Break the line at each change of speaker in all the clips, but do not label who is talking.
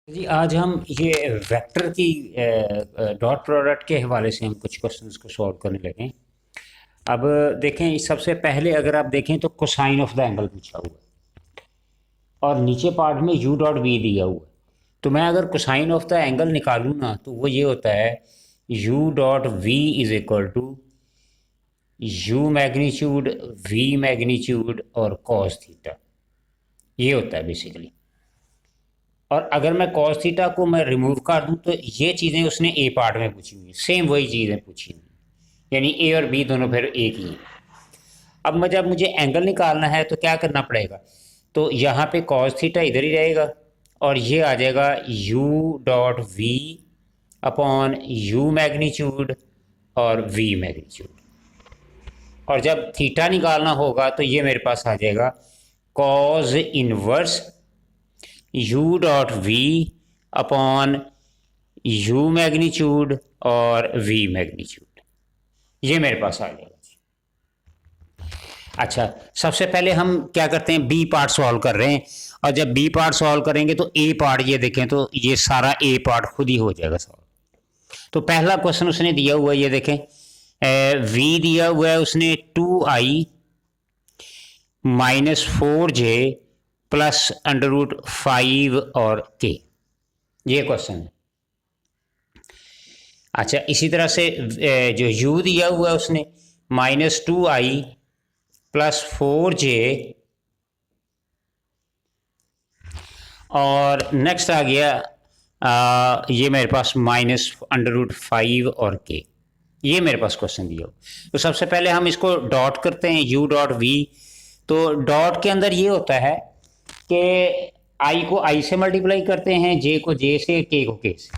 जी आज हम ये वेक्टर की डॉट प्रोडक्ट के हवाले से हम कुछ क्वेश्चंस को सॉल्व करने लगे हैं। अब देखें, सबसे पहले अगर आप देखें तो कोसाइन ऑफ द एंगल पूछा हुआ है और नीचे पार्ट में यू डॉट वी दिया हुआ है। तो मैं अगर कोसाइन ऑफ द एंगल निकालूँ ना तो वो ये होता है u dot v is equal to u magnitude v magnitude और कॉस थीटा। ये होता है बेसिकली। और अगर मैं कॉस थीटा को मैं रिमूव कर दूं तो ये चीज़ें उसने ए पार्ट में पूछी हुई, सेम वही चीज़ें पूछी हुई, यानी ए और बी दोनों फिर एक ही हैं। अब मैं जब मुझे एंगल निकालना है तो क्या करना पड़ेगा, तो यहाँ पे कॉस थीटा इधर ही रहेगा और ये आ जाएगा u dot v upon u magnitude और वी मैग्नीट्यूड। और जब थीटा निकालना होगा तो ये मेरे पास आ जाएगा cos inverse u dot v upon u magnitude और वी मैग्नीट्यूड। ये मेरे पास आ जाएगा। अच्छा, सबसे पहले हम क्या करते हैं, बी पार्ट सॉल्व कर रहे हैं। और जब बी पार्ट सॉल्व करेंगे तो ए पार्ट ये देखें तो ये सारा ए पार्ट खुद ही हो जाएगा सॉल्व। तो पहला क्वेश्चन उसने दिया हुआ है, ये देखें, वी दिया हुआ है उसने 2i -4j प्लस √5 और k। ये क्वेश्चन है। अच्छा, इसी तरह से जो u दिया हुआ है उसने -2i प्लस 4j और नेक्स्ट आ गया ये मेरे पास -√5 और k। ये मेरे पास क्वेश्चन दिया हो। तो सबसे पहले हम इसको डॉट करते हैं u डॉट v। तो डॉट के अंदर ये होता है कि i को i से मल्टीप्लाई करते हैं, j को j से, k को k से।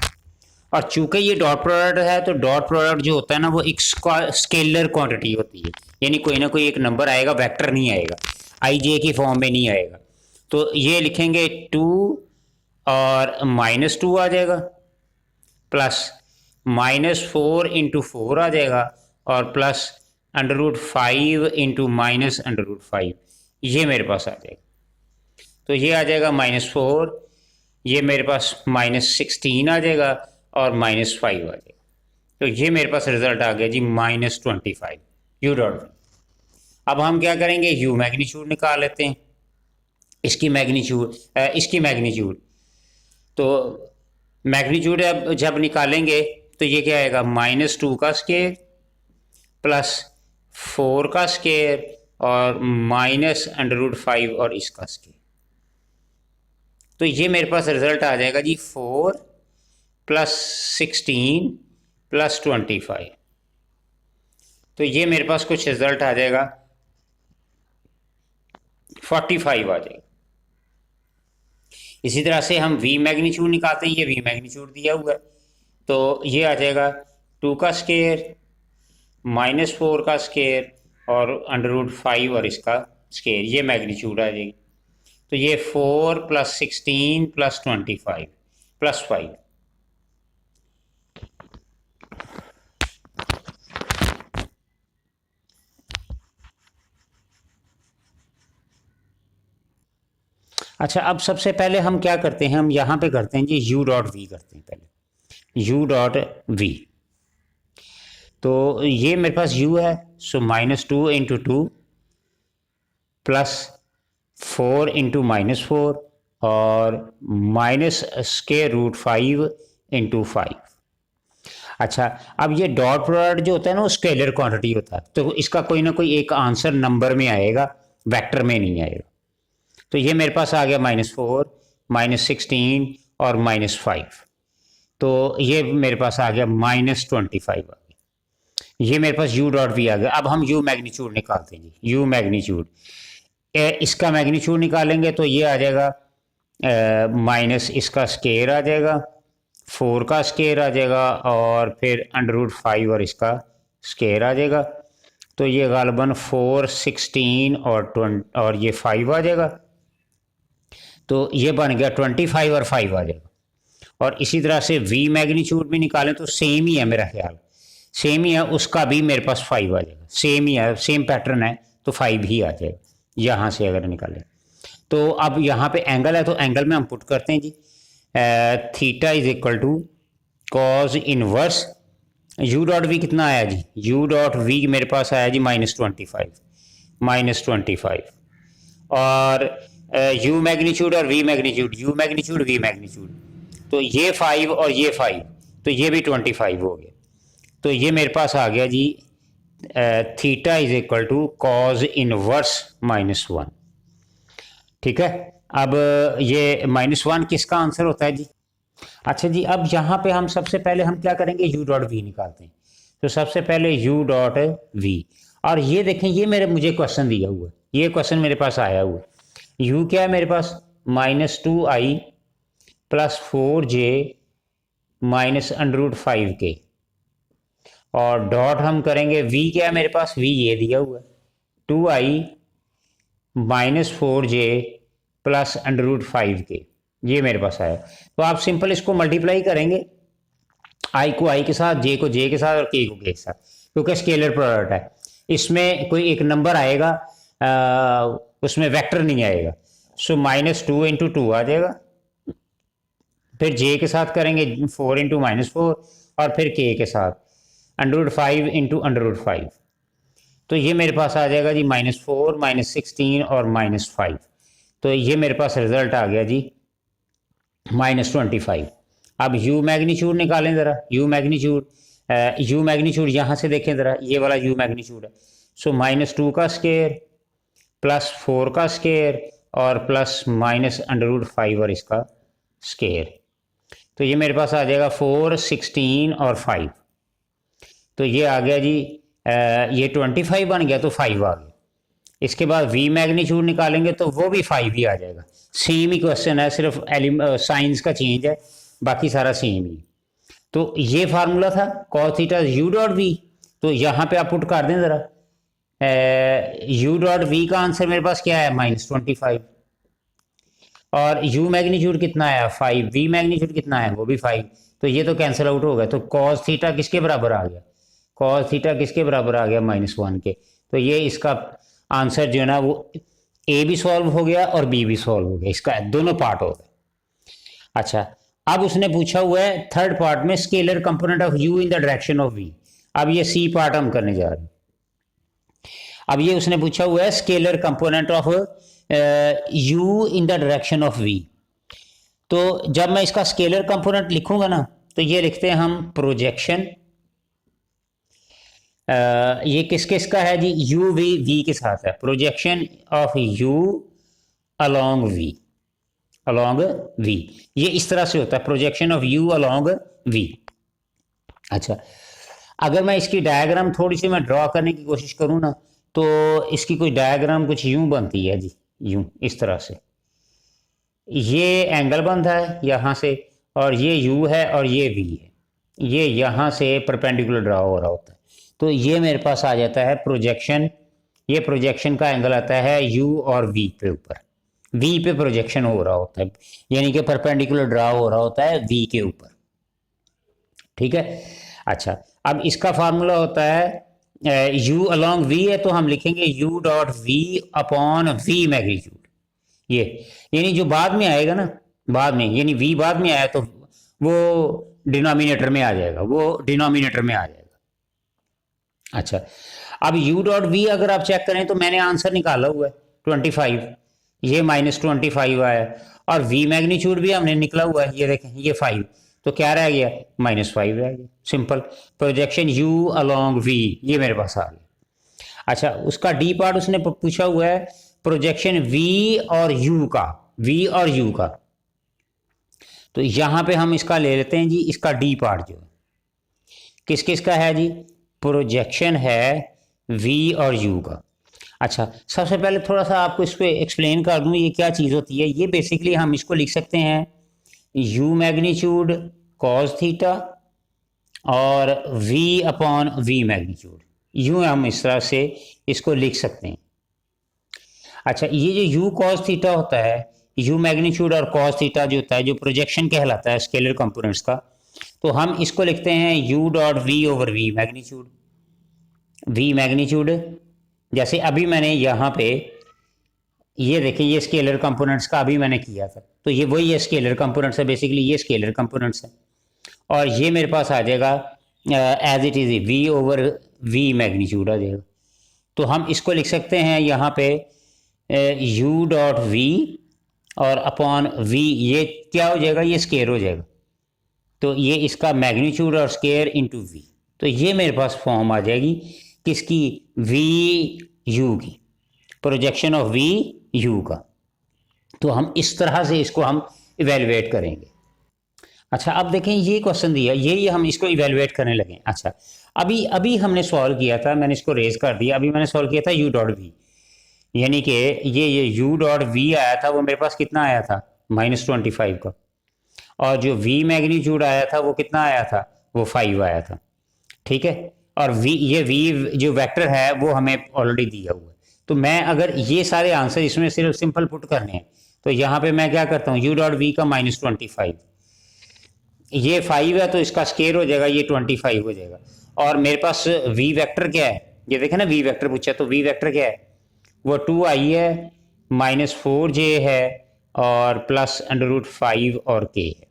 और चूंकि ये डॉट प्रोडक्ट है तो डॉट प्रोडक्ट जो होता है ना वो एक स्केलर क्वांटिटी होती है, यानी कोई ना कोई एक नंबर आएगा, वेक्टर नहीं आएगा, आई जे की फॉर्म में नहीं आएगा। तो ये लिखेंगे 2 और -2 आ जाएगा प्लस -4 इंटू 4 आ जाएगा और प्लस √5 इंटू -√5। ये मेरे पास आ जाएगा। तो ये आ जाएगा -4, ये मेरे पास -16 आ जाएगा और -5 आ जाएगा। तो ये मेरे पास रिजल्ट आ गया जी -25 यू डॉट। अब हम क्या करेंगे, यू मैग्नीट्यूड निकाल लेते हैं, इसकी मैग्नीट्यूड। तो मैग्नीट्यूड अब जब निकालेंगे तो ये क्या आएगा, -2 का स्केयर प्लस 4 का स्केयर और -√5 और इसका स्केयर। तो ये मेरे पास रिजल्ट आ जाएगा जी 4 + 16 + 25। तो ये मेरे पास कुछ रिजल्ट आ जाएगा 45 आ जाएगा। इसी तरह से हम v मैग्नीट्यूड निकालते हैं, ये v मैग्नीट्यूड दिया हुआ है। तो ये आ जाएगा 2 का स्केयर -4 का स्केयर और √5 और इसका स्केयर, ये मैग्नीट्यूड आ जाएगी। तो ये 4 + 16 + 25 + 5। अच्छा, अब सबसे पहले हम क्या करते हैं, हम यहाँ पे करते हैं जी यू डॉट वी करते हैं पहले, यू डॉट वी। तो ये मेरे पास u है, सो -2 इंटू 2 प्लस 4 इंटू -4 और -√5 इंटू 5। अच्छा, अब ये डॉट प्रोडक्ट जो होता है ना वो स्केलर क्वांटिटी होता है, तो इसका कोई ना कोई एक आंसर नंबर में आएगा, वेक्टर में नहीं आएगा। तो ये मेरे पास आ गया -4 -16 और -5। तो ये मेरे पास आ गया -25 आ गया। ये मेरे पास u डॉट वी आ गया। अब हम u मैग्नीट्यूड निकालते हैं जी, u मैग्नीट्यूड, इसका मैग्नीट्यूड निकालेंगे तो ये आ जाएगा माइनस इसका स्केयर आ जाएगा, 4 का स्केयर आ जाएगा और फिर √5 और इसका स्केयर आ जाएगा। तो ये गालबन 4 16 और ये 5 आ जाएगा। तो ये बन गया 25 और 5 आ जाएगा। और इसी तरह से v मैग्नीट्यूड भी निकालें तो सेम ही है, मेरा ख्याल सेम ही है, उसका भी मेरे पास 5 आ जाएगा, सेम ही है, सेम पैटर्न है, तो 5 ही आ जाएगा यहाँ से अगर निकालें। तो अब यहाँ पे एंगल है तो एंगल में हम पुट करते हैं जी, theta is equal to cos inverse u dot v कितना आया जी, यू डॉट वी मेरे पास आया जी -25 और यू मैग्नीट्यूड और v magnitude, u magnitude v magnitude, तो ये 5 और ये 5, तो ये भी 25 हो गया। तो ये मेरे पास आ गया जी theta is equal to cos inverse -1। ठीक है, अब ये -1 किसका आंसर होता है जी? अच्छा जी, अब यहाँ पे हम सबसे पहले हम क्या करेंगे, u डॉट वी निकालते हैं। तो सबसे पहले u डॉट वी, और ये देखें ये मुझे क्वेश्चन दिया हुआ है, ये क्वेश्चन मेरे पास आया हुआ है। u क्या है मेरे पास, -2i + 4j -√5k, और डॉट हम करेंगे v क्या है मेरे पास, v ये दिया हुआ है 2i -4j + √5k, ये मेरे पास आया। तो आप सिंपल इसको मल्टीप्लाई करेंगे, i को i के साथ, j को j के साथ और k को k के साथ, क्योंकि स्केलर प्रोडक्ट है। इसमें कोई एक नंबर आएगा, उसमें वेक्टर नहीं आएगा। सो -2 × 2 आ जाएगा, फिर j के साथ करेंगे 4 × -4 और फिर k के साथ √5 × √5, तो ये मेरे पास आ जाएगा जी -4 -16 और -5। तो ये मेरे पास रिजल्ट आ गया जी -25। अब u मैग्नीट्यूड निकालें ज़रा, u मैग्नीट्यूड यहाँ से देखें ज़रा, ये वाला u मैग्नीट्यूड है। सो -2 का स्केयर +4 का स्केयर और +-√5 और इसका स्केयर, तो ये मेरे पास आ जाएगा 4, 16 और 5। तो ये आ गया जी ये 25 बन गया, तो 5 आ गया। इसके बाद v मैग्नीट्यूड निकालेंगे तो वो भी 5 ही आ जाएगा। सेम ही क्वेश्चन है, सिर्फ साइंस का चेंज है, बाकी सारा सेम ही। तो ये फार्मूला था cos theta u dot v, तो यहाँ पे आप पुट कर दें ज़रा, u डॉट वी का आंसर मेरे पास क्या है -25, और u मैग्नीट्यूड कितना आया 5, v मैग्नीट्यूड कितना है वो भी 5, तो ये तो कैंसिल आउट हो गया। तो cos थीटा किसके बराबर आ गया, cos थीटा किसके बराबर आ गया, -1 के। तो ये इसका आंसर जो है ना वो ए भी सॉल्व हो गया और बी भी सॉल्व हो गया, इसका दोनों पार्ट हो गए। अच्छा, अब उसने पूछा हुआ है थर्ड पार्ट में scalar component of u in the direction of v। अब ये सी पार्ट हम करने जा रहे हैं। अब ये उसने पूछा हुआ है scalar component of u in the direction of v। तो जब मैं इसका स्केलर कंपोनेंट लिखूंगा ना, तो ये लिखते हैं हम प्रोजेक्शन, ये किस किस का है जी, u v के साथ है, projection of u along v, ये इस तरह से होता है, projection of u along v। अच्छा, अगर मैं इसकी डायग्राम थोड़ी सी मैं ड्रॉ करने की कोशिश करूँ ना, तो इसकी कोई डायग्राम कुछ यूं बनती है जी, यूं इस तरह से, ये एंगल बनता है यहाँ से, और ये u है और ये v है, ये यहाँ से परपेंडिकुलर ड्रॉ हो रहा होता है। तो ये मेरे पास आ जाता है प्रोजेक्शन, ये प्रोजेक्शन का एंगल आता है u और v के ऊपर, v पे प्रोजेक्शन हो रहा होता है, यानी कि परपेंडिकुलर ड्रॉ हो रहा होता है v के ऊपर। ठीक है, अच्छा, अब इसका फार्मूला होता है u अलोंग v है, तो हम लिखेंगे u dot v upon v magnitude, ये यानी जो बाद में आएगा ना, बाद में यानी v बाद में आया तो वो डिनोमिनेटर में आ जाएगा, अच्छा, अब u डॉट वी अगर आप चेक करें तो मैंने आंसर निकाला हुआ है 25, ये -25 आया, और v मैग्नीट्यूड भी हमने निकला हुआ है, ये देखें ये 5, तो क्या रह गया -5 रह गया। Simple, projection u along v ये मेरे पास आ गया। अच्छा, उसका डी पार्ट उसने पूछा हुआ है प्रोजेक्शन v और u का, तो यहां पे हम इसका ले लेते हैं जी, इसका डी पार्ट जो है किस किस का है जी, प्रोजेक्शन है v और u का। अच्छा, सबसे पहले थोड़ा सा आपको इसको एक्सप्लेन कर दूं ये क्या चीज़ होती है। ये बेसिकली हम इसको लिख सकते हैं u मैग्नीट्यूड cos थीटा और v अपॉन v मैग्नीट्यूड, यूँ हम इस तरह से इसको लिख सकते हैं। अच्छा, ये जो u cos थीटा होता है, u मैग्नीट्यूड और cos थीटा जो होता है, जो प्रोजेक्शन कहलाता है स्केलर कंपोनेंट्स का, तो हम इसको लिखते हैं u dot v over v magnitude. जैसे अभी मैंने यहाँ पे ये देखिए ये स्केलर कंपोनेंट्स का अभी मैंने किया था, तो ये वही है स्केलर कंपोनेंट्स है, बेसिकली ये स्केलर कंपोनेंट्स है। और ये मेरे पास आ जाएगा as it is v over v magnitude आ जाएगा। तो हम इसको लिख सकते हैं यहाँ पे यू डॉट वी और अपॉन वी, ये क्या हो जाएगा, ये स्केयर हो जाएगा। तो ये इसका मैग्नीट्यूड और स्केयर इनटू वी, तो ये मेरे पास फॉर्म आ जाएगी किसकी, वी यू की, प्रोजेक्शन ऑफ वी यू का। तो हम इस तरह से इसको हम इवेलुएट करेंगे। अच्छा अब देखें ये क्वेश्चन दिया, ये हम इसको इवेलुएट करने लगे। अच्छा अभी अभी हमने सॉल्व किया था, मैंने इसको रेज कर दिया, अभी मैंने सॉल्व किया था यू डॉट वी, यानी कि ये यू डॉट वी आया था वो मेरे पास कितना आया था, -25 का, और जो वी मैग्नीट्यूड आया था वो कितना आया था, वो 5 आया था। ठीक है, और वी, ये वी जो वेक्टर है वो हमें ऑलरेडी दिया हुआ है। तो मैं अगर ये सारे आंसर इसमें सिर्फ सिंपल पुट करने हैं, तो यहाँ पे मैं क्या करता हूँ, यू डॉट वी का -25, ये 5 है तो इसका स्केयर हो जाएगा, ये 25 हो जाएगा। और मेरे पास वी वेक्टर क्या है, ये देखे ना वी वेक्टर पूछा, तो वी वेक्टर क्या है, वो 2i है, -4j है, और +√5 और k है।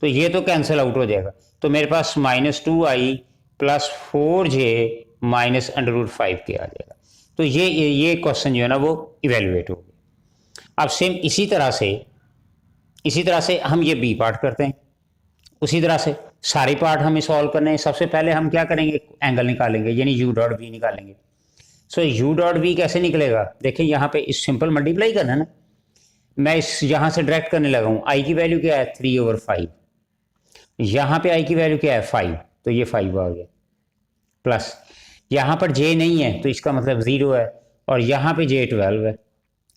तो ये तो कैंसिल आउट हो जाएगा, तो मेरे पास -2i +4j -√5k आ जाएगा। तो ये क्वेश्चन जो है ना वो इवेलुएट हो गया। अब सेम इसी तरह से हम ये बी पार्ट करते हैं, उसी तरह से सारे पार्ट हमें सॉल्व करने हैं। सबसे पहले हम क्या करेंगे, एंगल निकालेंगे, यानी यू डॉट वी निकालेंगे। सो यू डॉट वी कैसे निकलेगा, देखिए यहाँ पे इस सिंपल मल्टीप्लाई करना है ना, मैं इस यहाँ से डायरेक्ट करने लगा हूँ। आई की वैल्यू क्या है 3/5, यहाँ पे आई की वैल्यू क्या है 5, तो ये 5 आ गया, प्लस यहाँ पर जे नहीं है तो इसका मतलब 0 है, और यहाँ पे जे 12 है,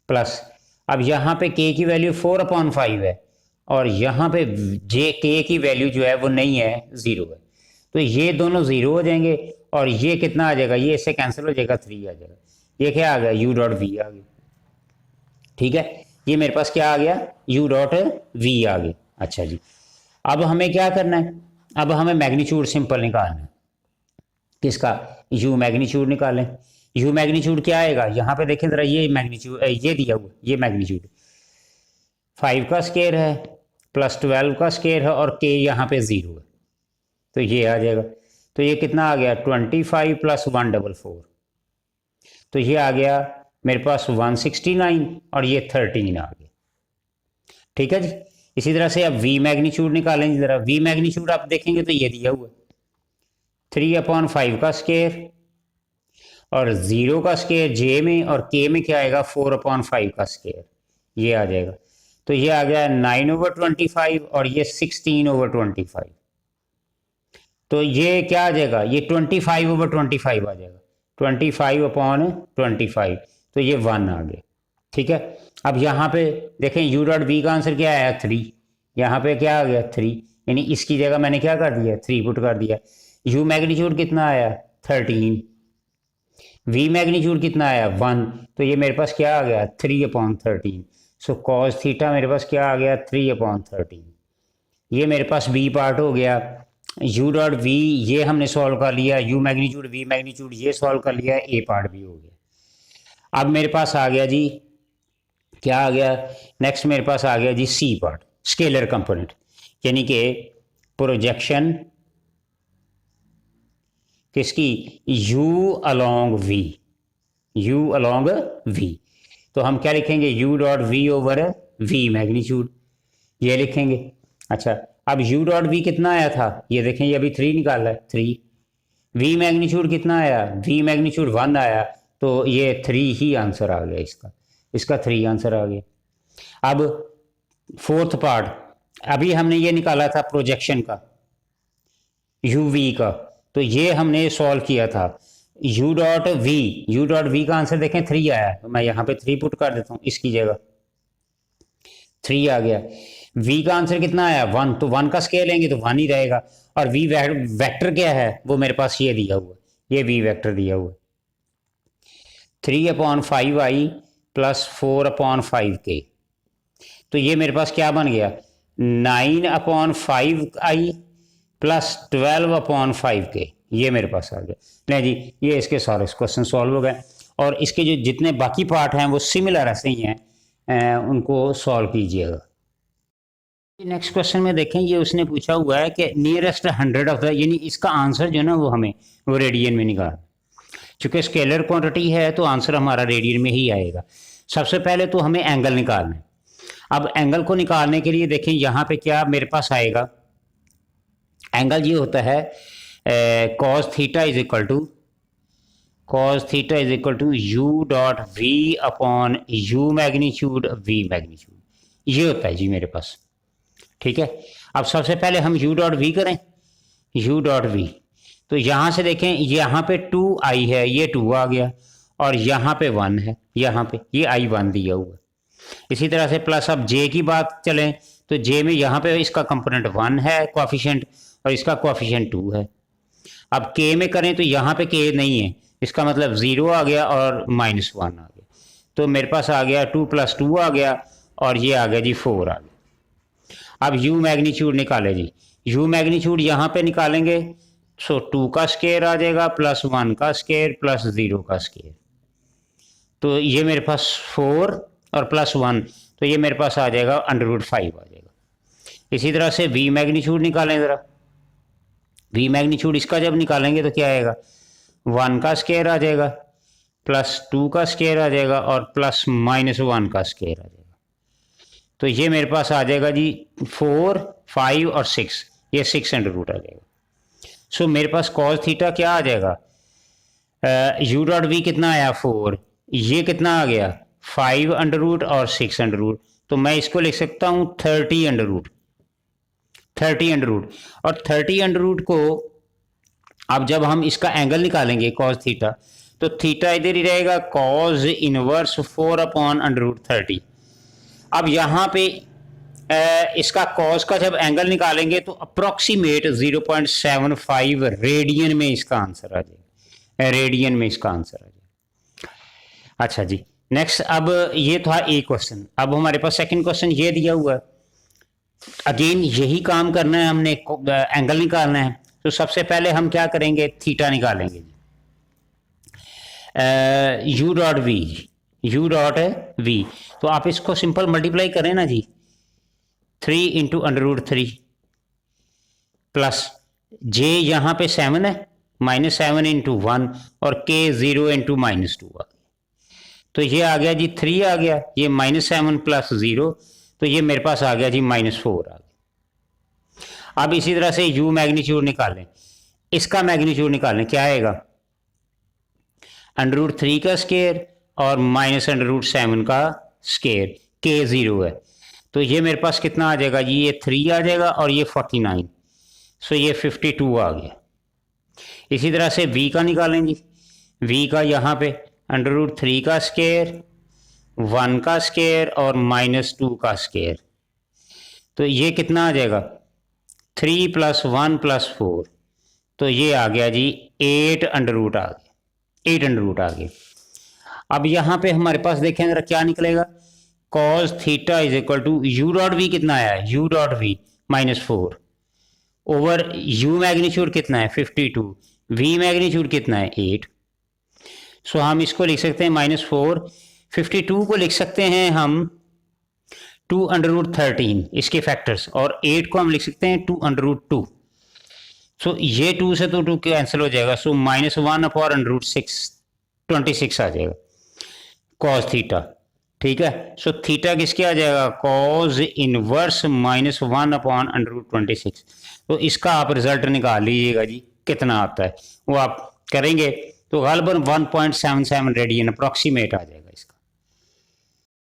प्लस अब यहाँ पे के की वैल्यू 4/5 है, और यहाँ पे जे के की वैल्यू जो है वो नहीं है, 0 है। तो ये दोनों 0 हो जाएंगे, और ये कितना आ जाएगा, ये इससे कैंसिल हो जाएगा, 3 आ जाएगा। ये क्या आ गया, यू डॉट वी आ गया। ठीक है, ये मेरे पास क्या आ गया, यू डॉट वी आ गया। अच्छा जी, अब हमें क्या करना है, अब हमें मैग्नीट्यूड सिंपल निकालना है, किसका, यू मैग्नीट्यूड निकालें। यू मैग्नीट्यूड क्या आएगा, यहाँ पे देखें जरा, ये मैग्नीट्यूड ये दिया हुआ, ये मैग्नीट्यूड 5 का स्केयर है, +12 का स्केयर है, और के यहाँ पे 0 है, तो ये आ जाएगा। तो ये कितना आ गया, 25 + 144, तो ये आ गया मेरे पास 169, और ये 13 आ गया। ठीक है जी, इसी तरह से अब वी मैग्नीट्यूड निकालेंगे जरा। वी मैग्नीट्यूड आप देखेंगे तो ये दिया हुआ 3/5 का स्केयर, और 0 का स्केयर जे में, और के में क्या आएगा 4/5 का स्केयर, ये आ जाएगा। तो ये आ गया 9/25, और ये 16/25, तो ये क्या आ जाएगा, ये 25/25 आ जाएगा, 25/25, तो ये 1 आ गया। ठीक है, अब यहाँ पे देखें यू डॉट बी का आंसर क्या आया 3, यहाँ पे क्या आ गया 3, यानी इसकी जगह मैंने क्या कर दिया 3 पुट कर दिया। यू मैग्नीट्यूड कितना आया 13, वी मैग्नीट्यूड कितना आया 1, तो ये मेरे पास क्या आ गया 3/13। सो कॉस थीटा मेरे पास क्या आ गया 3/13। ये मेरे पास बी पार्ट हो गया। यू डॉट वी ये हमने सॉल्व कर लिया, यू मैग्नीट्यूड वी मैग्नीट्यूड ये सॉल्व कर लिया, ए पार्ट भी हो गया। अब मेरे पास आ गया जी, क्या आ गया, नेक्स्ट मेरे पास आ गया जी सी पार्ट, स्केलर कंपोनेंट, यानी कि प्रोजेक्शन किसकी, u along v, u along v. तो हम क्या लिखेंगे, u dot v over v magnitude, ये लिखेंगे। अच्छा अब यू डॉट वी कितना आया था, ये देखें, ये अभी 3 निकाला है 3। वी मैग्नीट्यूड कितना आया, वी मैग्नीट्यूड 1 आया, तो ये 3 ही आंसर आ गया इसका, इसका 3 आंसर आ गया। अब फोर्थ पार्ट, अभी हमने ये निकाला था प्रोजेक्शन का यू वी का, तो ये हमने सॉल्व किया था यू डॉट वी का आंसर देखें 3 आया, तो मैं यहाँ पे 3 पुट कर देता हूँ, इसकी जगह 3 आ गया। वी का आंसर कितना आया 1, तो 1 का स्केल लेंगे तो 1 ही रहेगा, और वी वेक्टर क्या है वो मेरे पास ये दिया हुआ, ये वी वेक्टर दिया हुआ 3/5i + 4/5k, तो ये मेरे पास क्या बन गया 9/5i + 12/5k, ये मेरे पास आ गया। नहीं जी, ये इसके सारे क्वेश्चन सॉल्व हो गए। और इसके जो जितने बाकी पार्ट हैं वो सिमिलर ऐसे ही हैं, उनको सॉल्व कीजिएगा। नेक्स्ट क्वेश्चन में देखें, ये उसने पूछा हुआ है कि नियरेस्ट 100 ऑफ द, यानी इसका आंसर जो है ना वो हमें वो रेडियन में निकाल, चूँकि स्केलर क्वांटिटी है तो आंसर हमारा रेडियन में ही आएगा। सबसे पहले तो हमें एंगल निकालना है। अब एंगल को निकालने के लिए देखें यहाँ पे क्या मेरे पास आएगा, एंगल ये होता है cos theta is equal to u dot v upon u magnitude v magnitude, ये होता है जी मेरे पास। ठीक है, अब सबसे पहले हम u डॉट वी करें, u डॉट वी, तो यहाँ से देखें यहाँ पे 2i है, ये 2 आ गया, और यहाँ पे 1 है, यहाँ पे ये i1 दिया हुआ। इसी तरह से प्लस अब j की बात चलें तो j में यहाँ पे इसका कंपोनेंट 1 है कोएफिशिएंट, और इसका कोएफिशिएंट 2 है। अब k में करें तो यहाँ पे k नहीं है, इसका मतलब 0 आ गया और -1 आ गया, तो मेरे पास आ गया 2 + 2 आ गया, और ये आ गया जी 4 आ गया। अब u मैग्नीट्यूड निकाले जी, u मैग्नीट्यूड यहाँ पे निकालेंगे, सो 2 का स्केयर आ जाएगा प्लस 1 का स्केयर प्लस 0 का स्केयर, तो ये मेरे पास 4 और प्लस 1, तो ये मेरे पास आ जाएगा √5 आ जाएगा। इसी तरह से v मैग्नीट्यूड निकालें ज़रा, v मैग्नीट्यूड इसका जब निकालेंगे तो क्या आएगा, 1 का स्केयर आ जाएगा प्लस 2 का स्केयर आ जाएगा और प्लस -1 का स्केयर आ जाएगा, तो ये मेरे पास आ जाएगा जी 4, 5 और 6, ये 6 √ आ जाएगा। सो मेरे पास कॉस थीटा क्या आ जाएगा, u डॉट वी कितना आया 4, ये कितना आ गया 5 √ और 6 √ तो मैं इसको लिख सकता हूँ 30 √ और 30 √ को अब जब हम इसका एंगल निकालेंगे कॉस थीटा, तो थीटा इधर ही रहेगा कॉस इनवर्स 4 अपॉन √30। अब यहाँ पे इसका कॉस का जब एंगल निकालेंगे तो अप्रॉक्सीमेट 0.75 रेडियन में इसका आंसर आ जाएगा, रेडियन में इसका आंसर आ जाएगा। अच्छा जी, नेक्स्ट, अब ये था एक क्वेश्चन। अब हमारे पास सेकंड क्वेश्चन ये दिया हुआ है, अगेन यही काम करना है हमने, एंगल निकालना है। तो सबसे पहले हम क्या करेंगे, थीटा निकालेंगे। u डॉट वी, तो आप इसको सिंपल मल्टीप्लाई करें ना जी, 3 × √3 प्लस j यहाँ पे 7 है, -7 × 1 और k 0 × -2 आ गया, तो ये आ गया जी 3 आ गया, ये -7 + 0, तो ये मेरे पास आ गया जी -4 आ गया। अब इसी तरह से u मैग्नीट्यूड निकालें, इसका मैग्नीट्यूड निकालें, क्या आएगा √3 का स्केयर और -√7 का स्केयर, k 0 है, तो ये मेरे पास कितना आ जाएगा जी, ये 3 आ जाएगा और ये 49, सो ये 52 आ गया। इसी तरह से v का निकालेंगे, v का यहाँ पे √3 का स्केयर, 1 का स्केयर और -2 का स्केयर, तो ये कितना आ जाएगा 3 + 1 + 4, तो ये आ गया जी 8 √ आ गया, 8 √ आ गया। अब यहाँ पे हमारे पास देखें जरा क्या निकलेगा, cos theta is equal to u dot v कितना आया है, u dot v -4 over u magnitude कितना है 52, v मैग्नीट्यूड कितना है 8, सो हम इसको लिख सकते हैं -4, 52 को लिख सकते हैं हम 2 √13 इसके फैक्टर्स, और 8 को हम लिख सकते हैं 2 √2, सो ये 2 से तो 2 कैंसिल हो जाएगा, सो -1 अपॉन √6 26 आ जाएगा cos थीटा। ठीक है, सो थीटा किसके आ जाएगा, cos इनवर्स -1 अपॉन √26, तो इसका आप रिजल्ट निकाल लीजिएगा जी कितना आता है, वो आप करेंगे तो गालबन 1.77 रेडियन अप्रॉक्सीमेट आ जाएगा।